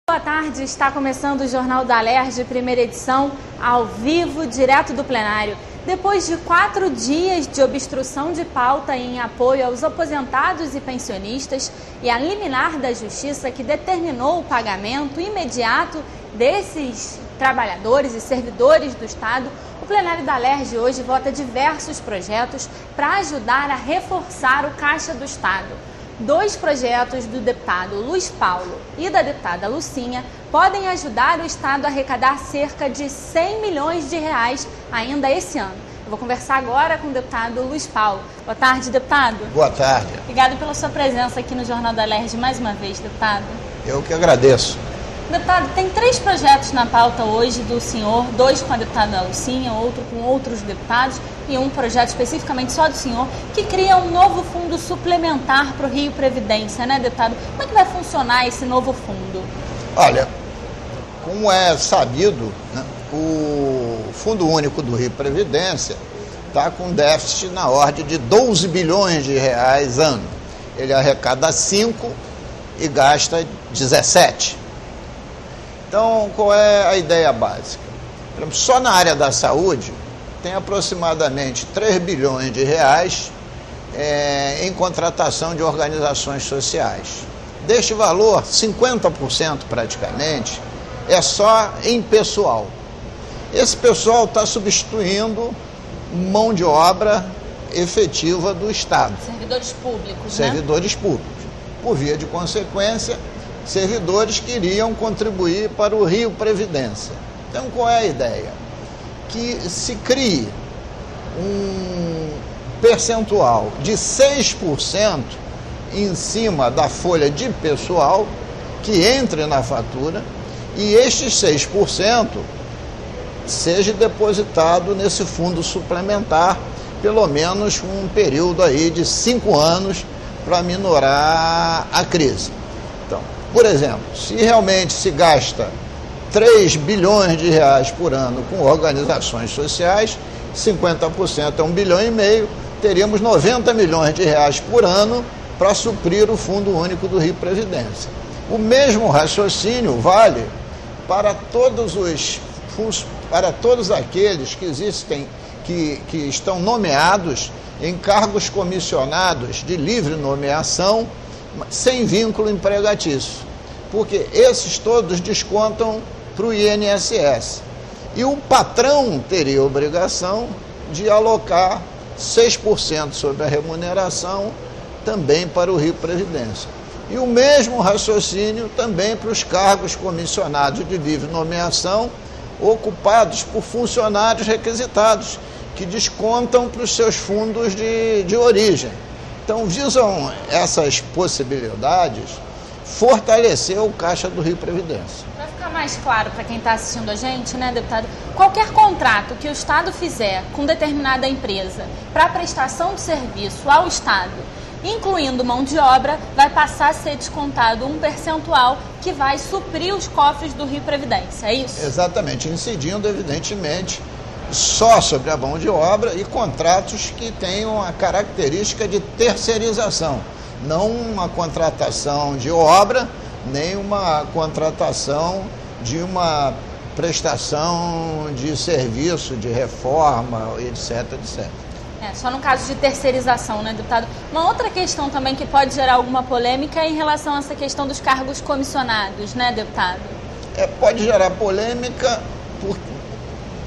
Boa tarde, está começando o Jornal da Alerj, primeira edição, ao vivo, direto do plenário. Depois de 4 dias de obstrução de pauta em apoio aos aposentados e pensionistas e a liminar da Justiça que determinou o pagamento imediato desses trabalhadores e servidores do Estado, o plenário da Alerj hoje vota diversos projetos para ajudar a reforçar o caixa do Estado. 2 projetos do deputado Luiz Paulo e da deputada Lucinha podem ajudar o Estado a arrecadar cerca de 100 milhões de reais ainda esse ano. Eu vou conversar agora com o deputado Luiz Paulo. Boa tarde, deputado. Boa tarde. Obrigado pela sua presença aqui no Jornal da Alerj mais uma vez, deputado. Eu que agradeço. Deputado, tem 3 projetos na pauta hoje do senhor, 2 com a deputada Lucinha, outro com outros deputados e um projeto especificamente só do senhor, que cria um novo fundo suplementar para o Rio Previdência, né, deputado? Como é que vai funcionar esse novo fundo? Olha, como é sabido, né, o Fundo Único do Rio Previdência está com déficit na ordem de 12 bilhões de reais ano. Ele arrecada 5 e gasta 17. Então, qual é a ideia básica? Por exemplo, só na área da saúde tem aproximadamente 3 bilhões de reais em contratação de organizações sociais. Deste valor, 50% praticamente é só em pessoal. Esse pessoal está substituindo mão de obra efetiva do Estado. Servidores públicos, Servidores públicos. Por via de consequência, servidores que iriam contribuir para o Rio Previdência. Então, qual é a ideia? Que se crie um percentual de 6% em cima da folha de pessoal que entre na fatura e estes 6% seja depositado nesse fundo suplementar, pelo menos um período aí de 5 anos para minorar a crise. Então, por exemplo, se realmente se gasta 3 bilhões de reais por ano com organizações sociais, 50% é 1,5 bilhão, teríamos 90 milhões de reais por ano para suprir o Fundo Único do Rio Previdência. O mesmo raciocínio vale para todos aqueles que existem, que estão nomeados em cargos comissionados de livre nomeação, sem vínculo empregatício, porque esses todos descontam para o INSS. E o patrão teria a obrigação de alocar 6% sobre a remuneração também para o Rio Previdência. E o mesmo raciocínio também para os cargos comissionados de livre nomeação ocupados por funcionários requisitados, que descontam para os seus fundos de origem. Então, visam essas possibilidades fortalecer o caixa do Rio Previdência. Para ficar mais claro para quem está assistindo a gente, né, deputado, qualquer contrato que o Estado fizer com determinada empresa para prestação de serviço ao Estado, incluindo mão de obra, vai passar a ser descontado um percentual que vai suprir os cofres do Rio Previdência, é isso? Exatamente, incidindo, evidentemente, só sobre a mão de obra e contratos que tenham a característica de terceirização, não uma contratação de obra, nem uma contratação de uma prestação de serviço, de reforma, etc, etc. Só no caso de terceirização, né, deputado? Uma outra questão também que pode gerar alguma polêmica é em relação a essa questão dos cargos comissionados, né, deputado? Pode gerar polêmica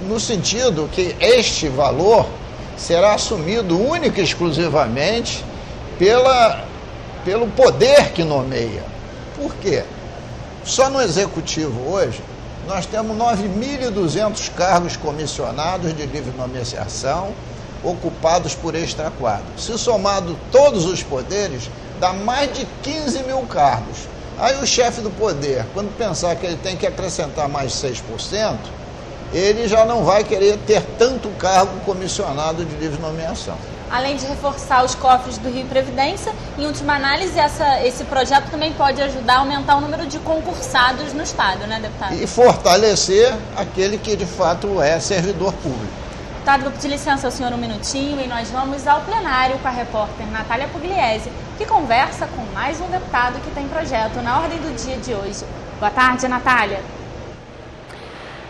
no sentido que este valor será assumido única e exclusivamente pelo poder que nomeia. Por quê? Só no Executivo hoje, nós temos 9.200 cargos comissionados de livre nomeação ocupados por extraquadro. Se somado todos os poderes, dá mais de 15 mil cargos. Aí o chefe do poder, quando pensar que ele tem que acrescentar mais 6%, ele já não vai querer ter tanto cargo comissionado de livre nomeação. Além de reforçar os cofres do Rio Previdência, em última análise, esse projeto também pode ajudar a aumentar o número de concursados no Estado, né, deputado? E fortalecer aquele que de fato é servidor público. Deputado, vou pedir licença ao senhor um minutinho e nós vamos ao plenário com a repórter Natália Pugliese, que conversa com mais um deputado que tem projeto na ordem do dia de hoje. Boa tarde, Natália.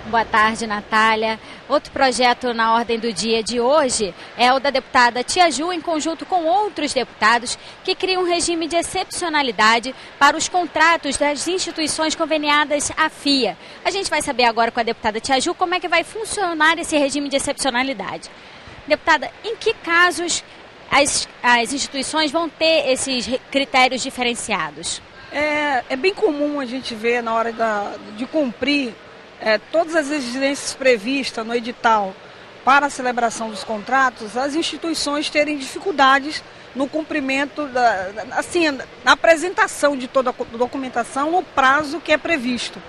Boa tarde, Natália. Outro projeto na ordem do dia de hoje é o da deputada Tia Ju, em conjunto com outros deputados, que cria um regime de excepcionalidade para os contratos das instituições conveniadas à FIA. A gente vai saber agora com a deputada Tia Ju como é que vai funcionar esse regime de excepcionalidade. Deputada, em que casos as instituições vão ter esses critérios diferenciados? É bem comum a gente ver na hora de cumprir todas as exigências previstas no edital para a celebração dos contratos, as instituições terem dificuldades no cumprimento, na apresentação de toda a documentação no prazo que é previsto.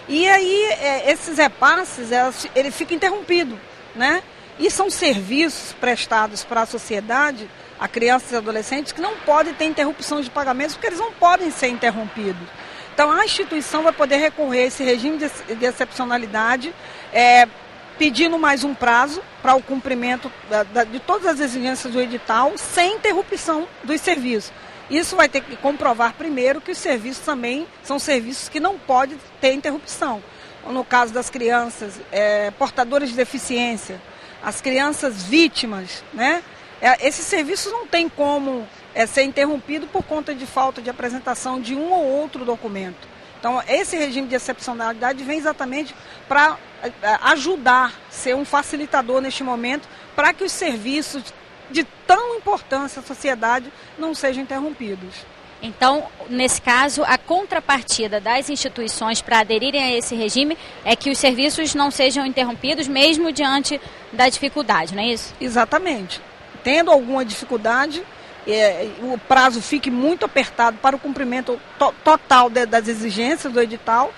E aí esses repasses, ele fica interrompido, né? E são serviços prestados para a sociedade, a crianças e adolescentes, que não podem ter interrupção de pagamentos, porque eles não podem ser interrompidos. Então, a instituição vai poder recorrer a esse regime de excepcionalidade, pedindo mais um prazo para o cumprimento de todas as exigências do edital, sem interrupção dos serviços. Isso vai ter que comprovar primeiro que os serviços também são serviços que não podem ter interrupção. No caso das crianças portadoras de deficiência, as crianças vítimas, né? Esses serviços não tem como ser interrompido por conta de falta de apresentação de um ou outro documento. Então, esse regime de excepcionalidade vem exatamente para ajudar, ser um facilitador neste momento, para que os serviços de tão importância à sociedade não sejam interrompidos. Então, nesse caso, a contrapartida das instituições para aderirem a esse regime é que os serviços não sejam interrompidos, mesmo diante da dificuldade, não é isso? Exatamente. Tendo alguma dificuldade, o prazo fique muito apertado para o cumprimento total das exigências do edital,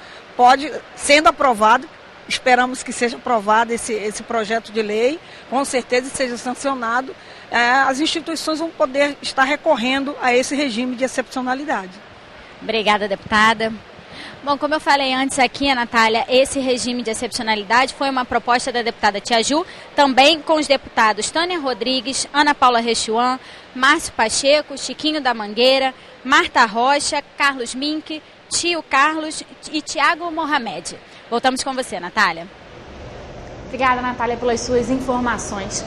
sendo aprovado, esperamos que seja aprovado esse projeto de lei, com certeza seja sancionado, as instituições vão poder estar recorrendo a esse regime de excepcionalidade. Obrigada, deputada. Bom, como eu falei antes aqui, Natália, esse regime de excepcionalidade foi uma proposta da deputada Tia Ju, também com os deputados Tânia Rodrigues, Ana Paula Rechuan, Márcio Pacheco, Chiquinho da Mangueira, Marta Rocha, Carlos Mink, Tio Carlos e Tiago Mohamed. Voltamos com você, Natália. Obrigada, Natália, pelas suas informações.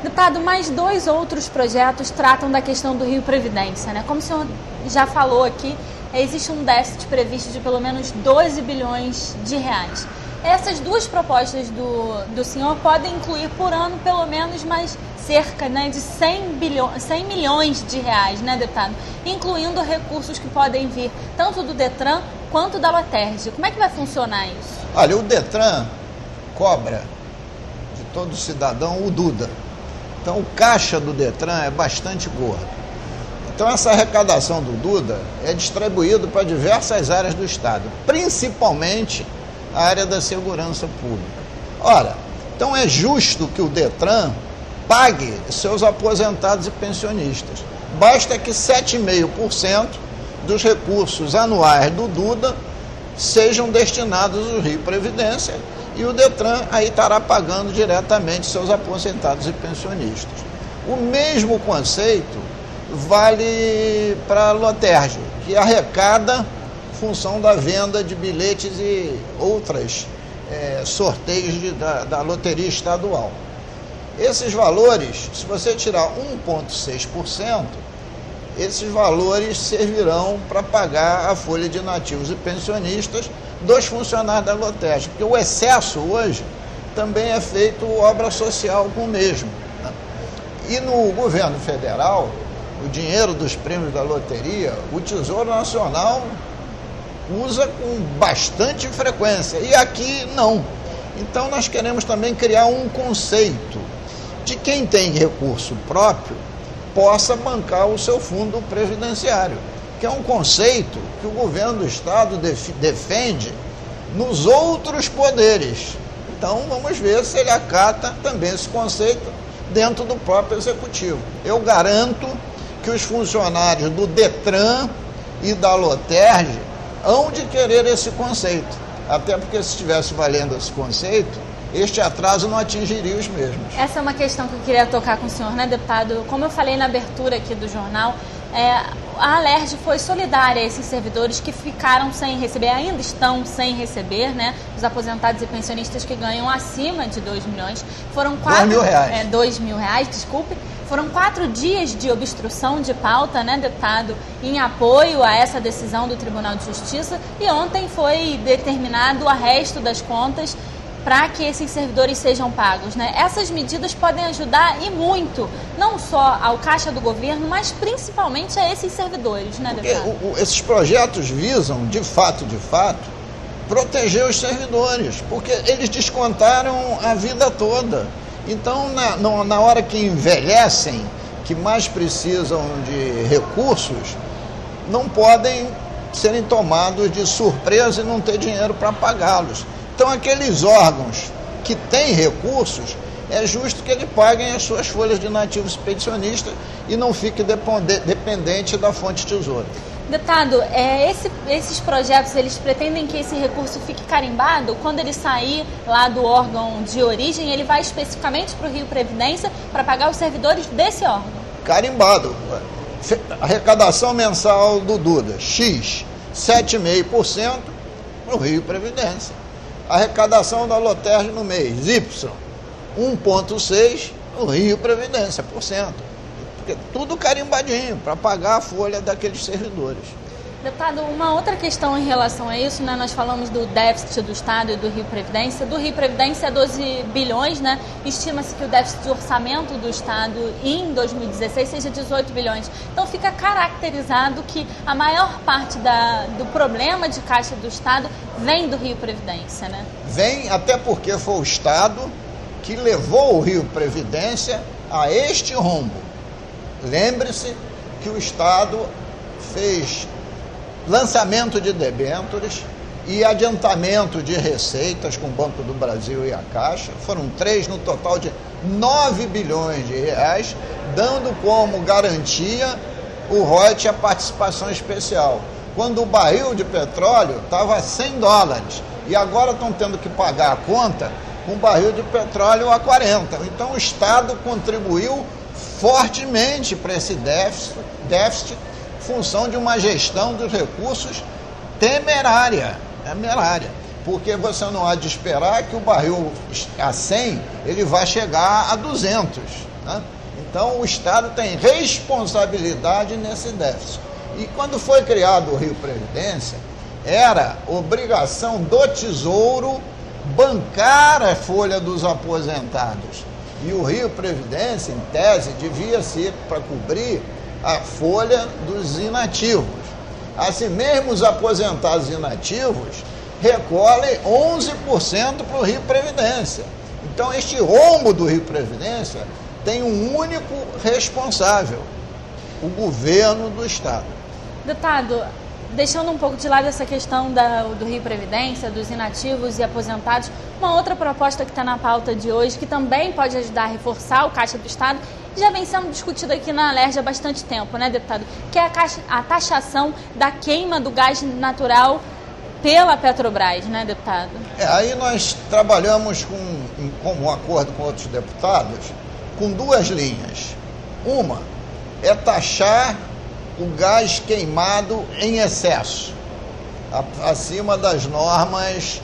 Deputado, mais 2 outros projetos tratam da questão do Rio Previdência, né? Como o senhor já falou aqui, existe um déficit previsto de pelo menos 12 bilhões de reais. Essas 2 propostas do senhor podem incluir por ano pelo menos mais cerca, né, de 100 milhões de reais, né, deputado? Incluindo recursos que podem vir tanto do Detran quanto da Lotérgia. Como é que vai funcionar isso? Olha, o Detran cobra de todo cidadão o Duda. Então, o caixa do Detran é bastante gordo. Então, essa arrecadação do Duda é distribuída para diversas áreas do Estado, principalmente a área da segurança pública. Ora, então é justo que o Detran pague seus aposentados e pensionistas. Basta que 7,5% dos recursos anuais do Duda sejam destinados ao Rio Previdência, e o Detran aí estará pagando diretamente seus aposentados e pensionistas. O mesmo conceito vale para a Lotérgia, que arrecada função da venda de bilhetes e outras sorteios da loteria estadual. Esses valores, se você tirar 1,6%, esses valores servirão para pagar a folha de nativos e pensionistas dos funcionários da Lotérgia, porque o excesso hoje também é feito obra social com o mesmo, né? E no governo federal, o dinheiro dos prêmios da loteria, o Tesouro Nacional usa com bastante frequência, e aqui não. Então nós queremos também criar um conceito de quem tem recurso próprio possa bancar o seu fundo previdenciário, que é um conceito que o governo do Estado defende nos outros poderes. Então vamos ver se ele acata também esse conceito dentro do próprio Executivo. Eu garanto que os funcionários do Detran e da Lotérgia hão de querer esse conceito, até porque se estivesse valendo esse conceito, este atraso não atingiria os mesmos. Essa é uma questão que eu queria tocar com o senhor, né, deputado? Como eu falei na abertura aqui do jornal, a Alerj foi solidária a esses servidores que ficaram sem receber, ainda estão sem receber, né? Os aposentados e pensionistas que ganham acima de 2 milhões. Foram 2 mil reais, desculpe. Foram 4 dias de obstrução de pauta, né, deputado, em apoio a essa decisão do Tribunal de Justiça, e ontem foi determinado o arresto das contas para que esses servidores sejam pagos, né? Essas medidas podem ajudar e muito, não só ao caixa do governo, mas principalmente a esses servidores, né, deputado? Esses projetos visam, de fato, proteger os servidores, porque eles descontaram a vida toda. Então, na hora que envelhecem, que mais precisam de recursos, não podem serem tomados de surpresa e não ter dinheiro para pagá-los. Então, aqueles órgãos que têm recursos, é justo que eles paguem as suas folhas de nativos pensionistas e não fique dependente da fonte tesouro. Deputado, esses projetos, eles pretendem que esse recurso fique carimbado? Quando ele sair lá do órgão de origem, ele vai especificamente para o Rio Previdência para pagar os servidores desse órgão? Carimbado. Arrecadação mensal do Duda, X, 7,5% para o Rio Previdência. Arrecadação da Loterj no mês, Y, 1,6% para o Rio Previdência, por cento. Tudo carimbadinho, para pagar a folha daqueles servidores. Deputado, uma outra questão em relação a isso, né? Nós falamos do déficit do Estado e do Rio Previdência. Do Rio Previdência é 12 bilhões, né? Estima-se que o déficit de orçamento do Estado em 2016 seja 18 bilhões. Então fica caracterizado que a maior parte do problema de caixa do Estado vem do Rio Previdência, né? Vem até porque foi o Estado que levou o Rio Previdência a este rombo. Lembre-se que o Estado fez lançamento de debêntures e adiantamento de receitas com o Banco do Brasil e a Caixa. Foram 3 no total de 9 bilhões de reais, dando como garantia o royalties, a participação especial. Quando o barril de petróleo estava a $100 e agora estão tendo que pagar a conta com o barril de petróleo a 40. Então o Estado contribuiu fortemente para esse déficit, função de uma gestão dos recursos temerária, porque você não há de esperar que o barril a 100 ele vai chegar a 200, né? Então o Estado tem responsabilidade nesse déficit. E quando foi criado o Rio Previdência, era obrigação do Tesouro bancar a folha dos aposentados. E o Rio Previdência, em tese, devia ser para cobrir a folha dos inativos. Assim mesmo, os aposentados inativos recolhem 11% para o Rio Previdência. Então, este rombo do Rio Previdência tem um único responsável, o governo do Estado. Deputado, deixando um pouco de lado essa questão do Rio Previdência, dos inativos e aposentados, uma outra proposta que está na pauta de hoje, que também pode ajudar a reforçar o caixa do Estado, já vem sendo discutida aqui na Alerj há bastante tempo, né, deputado? Que é a taxação da queima do gás natural pela Petrobras, né, deputado? Aí nós trabalhamos com um acordo com outros deputados, com 2 linhas. Uma é taxar o gás queimado em excesso, acima das normas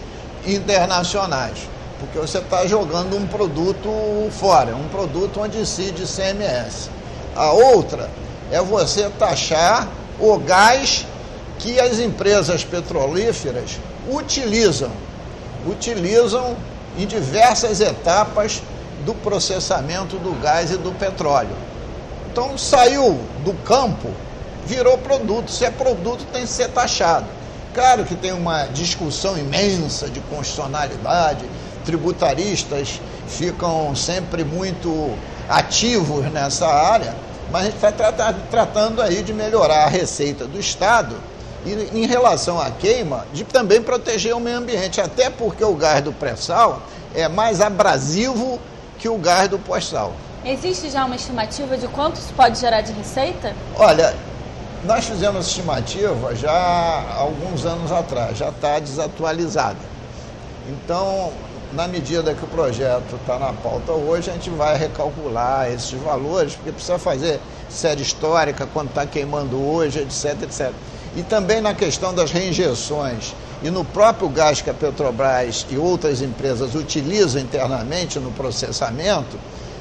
internacionais, porque você está jogando um produto fora, um produto onde incide ICMS. A outra é você taxar o gás que as empresas petrolíferas utilizam em diversas etapas do processamento do gás e do petróleo. Então saiu do campo, virou produto. Se é produto, tem que ser taxado. Claro que tem uma discussão imensa de constitucionalidade, tributaristas ficam sempre muito ativos nessa área, mas a gente está tratando aí de melhorar a receita do Estado e, em relação à queima, de também proteger o meio ambiente, até porque o gás do pré-sal é mais abrasivo que o gás do pós-sal. Existe já uma estimativa de quanto isso pode gerar de receita? Olha, nós fizemos estimativa já há alguns anos atrás, já está desatualizada. Então, na medida que o projeto está na pauta hoje, a gente vai recalcular esses valores, porque precisa fazer série histórica, quanto está queimando hoje, etc, etc. E também na questão das reinjeções e no próprio gás que a Petrobras e outras empresas utilizam internamente no processamento,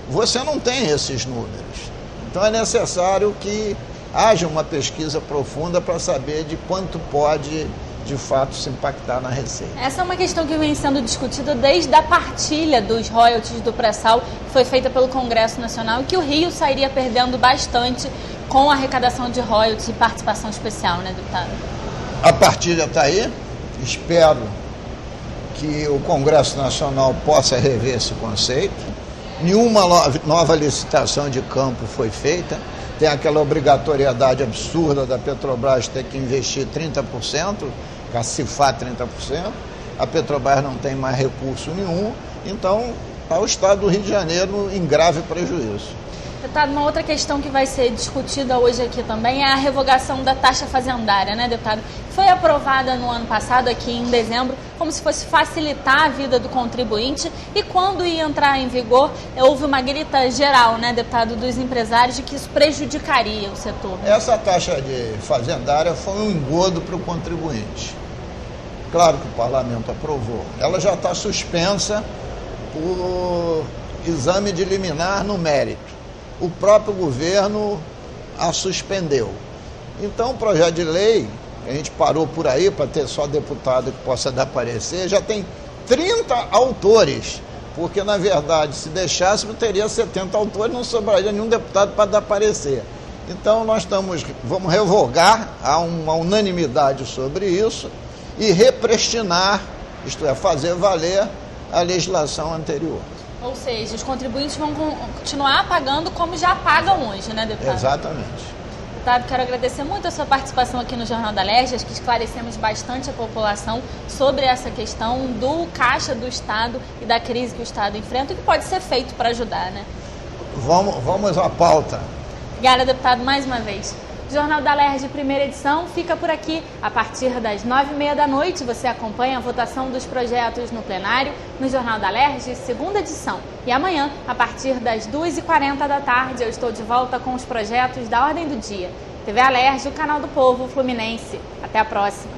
você não tem esses números. Então é necessário que haja uma pesquisa profunda para saber de quanto pode, de fato, se impactar na receita. Essa é uma questão que vem sendo discutida desde a partilha dos royalties do pré-sal, que foi feita pelo Congresso Nacional, e que o Rio sairia perdendo bastante com a arrecadação de royalties e participação especial, né, deputado? A partilha está aí. Espero que o Congresso Nacional possa rever esse conceito. Nenhuma nova licitação de campo foi feita. Tem aquela obrigatoriedade absurda da Petrobras ter que investir 30%, cacifar 30%. A Petrobras não tem mais recurso nenhum, então está o Estado do Rio de Janeiro em grave prejuízo. Deputado, uma outra questão que vai ser discutida hoje aqui também é a revogação da taxa fazendária, né, deputado? Foi aprovada no ano passado, aqui em dezembro, como se fosse facilitar a vida do contribuinte, e quando ia entrar em vigor, houve uma grita geral, né, deputado, dos empresários de que isso prejudicaria o setor. Essa taxa de fazendária foi um engodo para o contribuinte. Claro que o parlamento aprovou. Ela já está suspensa por exame de liminar no mérito. O próprio governo a suspendeu. Então, o projeto de lei, a gente parou por aí para ter só deputado que possa dar parecer, já tem 30 autores, porque, na verdade, se deixássemos, teria 70 autores, não sobraria nenhum deputado para dar parecer. Então, vamos revogar, há uma unanimidade sobre isso, e represtinar, isto é, fazer valer a legislação anterior. Ou seja, os contribuintes vão continuar pagando como já pagam hoje, né, deputado? Exatamente. Deputado, quero agradecer muito a sua participação aqui no Jornal da Alerj, acho que esclarecemos bastante a população sobre essa questão do caixa do Estado e da crise que o Estado enfrenta e que pode ser feito para ajudar, né? Vamos à pauta. Obrigada, deputado, mais uma vez. O Jornal da Alerj, primeira edição, fica por aqui. A partir das 9h30 da noite, você acompanha a votação dos projetos no plenário, no Jornal da Alerj, segunda edição. E amanhã, a partir das 2h40 da tarde, eu estou de volta com os projetos da Ordem do Dia. TV Alerj, o canal do povo fluminense. Até a próxima.